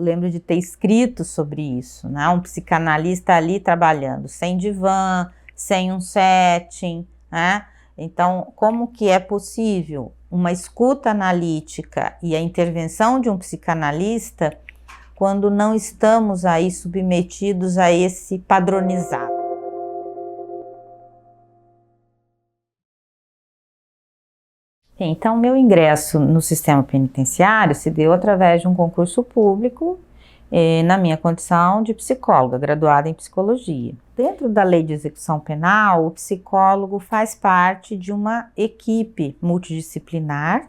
lembro de ter escrito sobre isso, né? Um psicanalista ali trabalhando sem divã, sem um setting, né? Então, como que é possível uma escuta analítica e a intervenção de um psicanalista quando não estamos aí submetidos a esse padronizado? Então, meu ingresso no sistema penitenciário se deu através de um concurso público, na minha condição de psicóloga, graduada em psicologia. Dentro da lei de execução penal, o psicólogo faz parte de uma equipe multidisciplinar,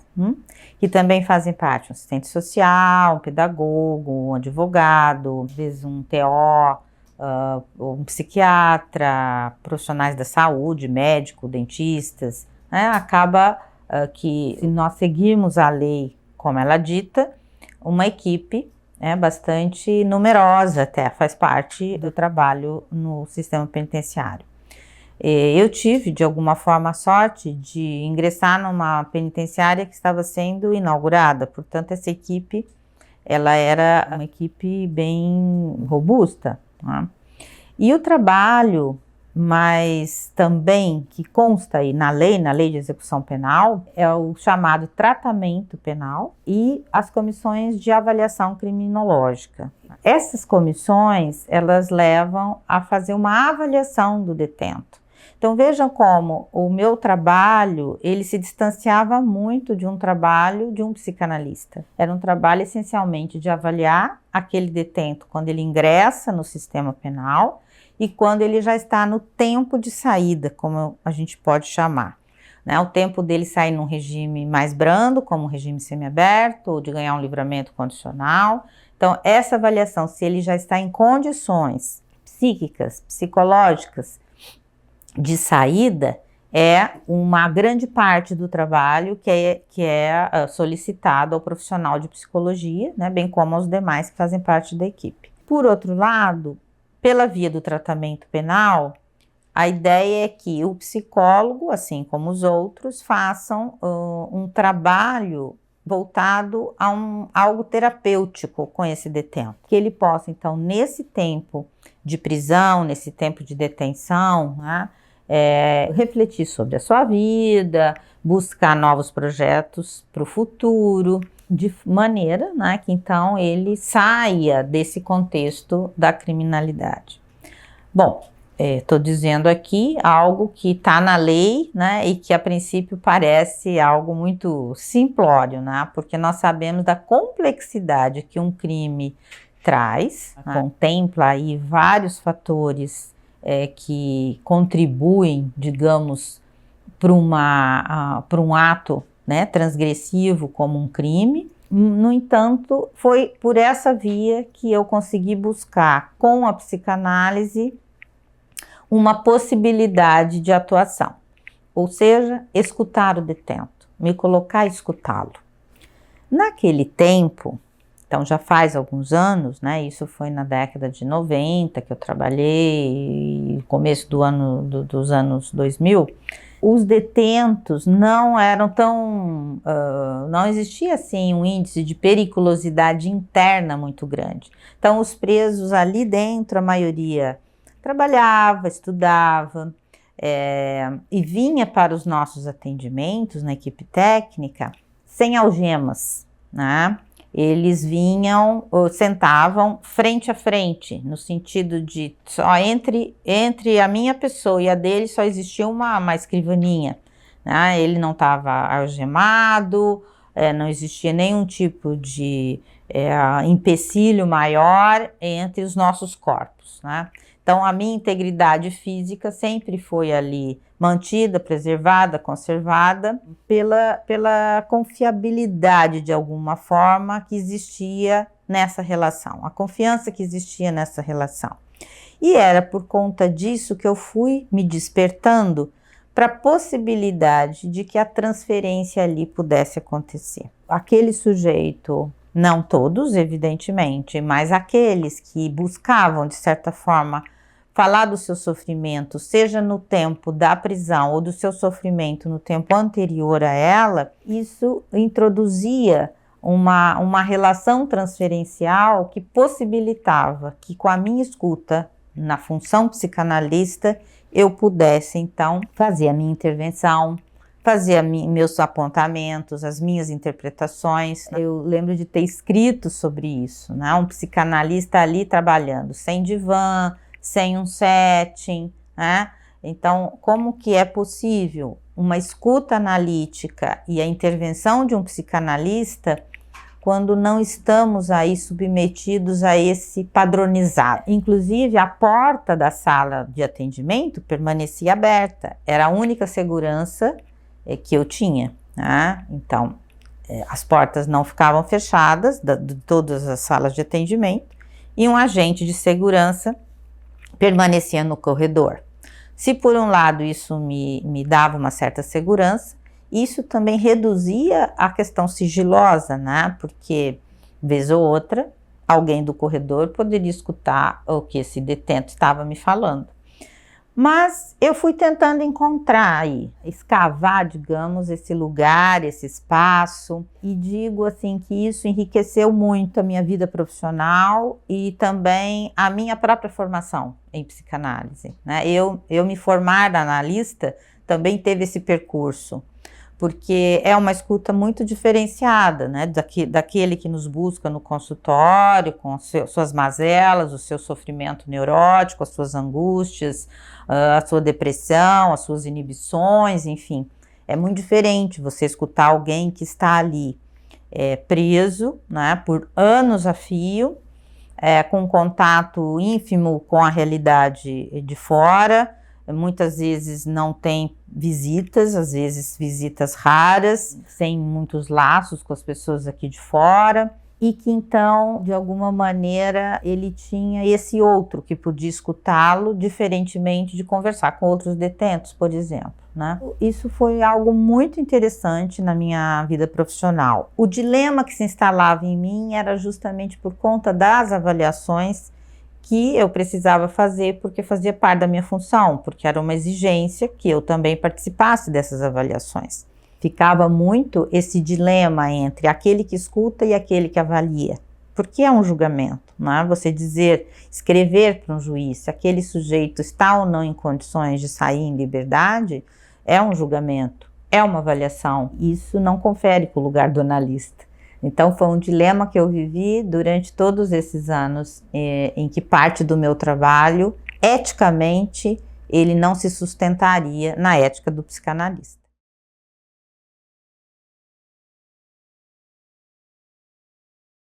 que também fazem parte um assistente social, um pedagogo, um advogado, às vezes um TO, um psiquiatra, profissionais da saúde, médico, dentistas, né? Acaba que, se nós seguirmos a lei como ela dita, uma equipe bastante numerosa até faz parte do trabalho no sistema penitenciário. Eu tive, de alguma forma, a sorte de ingressar numa penitenciária que estava sendo inaugurada, portanto, essa equipe, ela era uma equipe bem robusta, né? E o trabalho, mas também que consta aí na lei de execução penal, é o chamado tratamento penal e as comissões de avaliação criminológica. Essas comissões, elas levam a fazer uma avaliação do detento. Então vejam como o meu trabalho, ele se distanciava muito de um trabalho de um psicanalista. Era um trabalho essencialmente de avaliar aquele detento quando ele ingressa no sistema penal e quando ele já está no tempo de saída, como a gente pode chamar, né? O tempo dele sair num regime mais brando, como um regime semiaberto, ou de ganhar um livramento condicional. Então, essa avaliação, se ele já está em condições psíquicas, psicológicas de saída, é uma grande parte do trabalho que é solicitado ao profissional de psicologia, né, bem como aos demais que fazem parte da equipe. Por outro lado, pela via do tratamento penal, a ideia é que o psicólogo, assim como os outros, façam um trabalho voltado a algo terapêutico com esse detento. Que ele possa, então, nesse tempo de prisão, nesse tempo de detenção, né, refletir sobre a sua vida, buscar novos projetos para o futuro, de maneira, né, que então ele saia desse contexto da criminalidade. Bom, estou dizendo aqui algo que está na lei, né, e que a princípio parece algo muito simplório, né, porque nós sabemos da complexidade que um crime traz, né, contempla aí vários fatores que contribuem, digamos, para um ato, né, transgressivo como um crime. No entanto, foi por essa via que eu consegui buscar com a psicanálise uma possibilidade de atuação, ou seja, escutar o detento, me colocar a escutá-lo. Naquele tempo, então já faz alguns anos, né, isso foi na década de 90 que eu trabalhei, começo dos anos 2000, os detentos não eram tão, não existia assim um índice de periculosidade interna muito grande. Então os presos ali dentro, a maioria trabalhava, estudava e vinha para os nossos atendimentos na equipe técnica sem algemas, né? Eles vinham, sentavam frente a frente, no sentido de só entre a minha pessoa e a dele só existia uma escrivaninha, né? Ele não estava algemado, não existia nenhum tipo de empecilho maior entre os nossos corpos, né? Então, a minha integridade física sempre foi ali mantida, preservada, conservada pela confiabilidade, de alguma forma, que existia nessa relação, a confiança que existia nessa relação. E era por conta disso que eu fui me despertando para a possibilidade de que a transferência ali pudesse acontecer. Aquele sujeito, não todos, evidentemente, mas aqueles que buscavam, de certa forma, falar do seu sofrimento, seja no tempo da prisão ou do seu sofrimento no tempo anterior a ela, isso introduzia uma relação transferencial que possibilitava que com a minha escuta na função psicanalista eu pudesse então fazer a minha intervenção, fazer meus apontamentos, as minhas interpretações. Eu lembro de ter escrito sobre isso, né? Um psicanalista ali trabalhando sem divã, sem um setting, né? Então, como que é possível uma escuta analítica e a intervenção de um psicanalista quando não estamos aí submetidos a esse padronizado? Inclusive, a porta da sala de atendimento permanecia aberta, era a única segurança que eu tinha, né? Então, as portas não ficavam fechadas de todas as salas de atendimento e um agente de segurança permanecia no corredor. Se por um lado isso me dava uma certa segurança, isso também reduzia a questão sigilosa, né? Porque, vez ou outra, alguém do corredor poderia escutar o que esse detento estava me falando. Mas eu fui tentando encontrar aí, escavar, digamos, esse lugar, esse espaço, e digo assim que isso enriqueceu muito a minha vida profissional e também a minha própria formação em psicanálise, né? Eu me formar analista também teve esse percurso, porque é uma escuta muito diferenciada, né, daquele que nos busca no consultório, com suas mazelas, o seu sofrimento neurótico, as suas angústias, a sua depressão, as suas inibições, enfim. É muito diferente você escutar alguém que está ali preso, né, por anos a fio, com contato ínfimo com a realidade de fora. Muitas vezes não tem visitas, às vezes visitas raras, sem muitos laços com as pessoas aqui de fora, e que então, de alguma maneira, ele tinha esse outro que podia escutá-lo, diferentemente de conversar com outros detentos, por exemplo, né? Isso foi algo muito interessante na minha vida profissional. O dilema que se instalava em mim era justamente por conta das avaliações que eu precisava fazer, porque fazia parte da minha função, porque era uma exigência que eu também participasse dessas avaliações. Ficava muito esse dilema entre aquele que escuta e aquele que avalia, porque é um julgamento, não é? Você escrever para um juiz se aquele sujeito está ou não em condições de sair em liberdade, é um julgamento, é uma avaliação. Isso não confere com o lugar do analista. Então foi um dilema que eu vivi durante todos esses anos, em que parte do meu trabalho, eticamente, ele não se sustentaria na ética do psicanalista.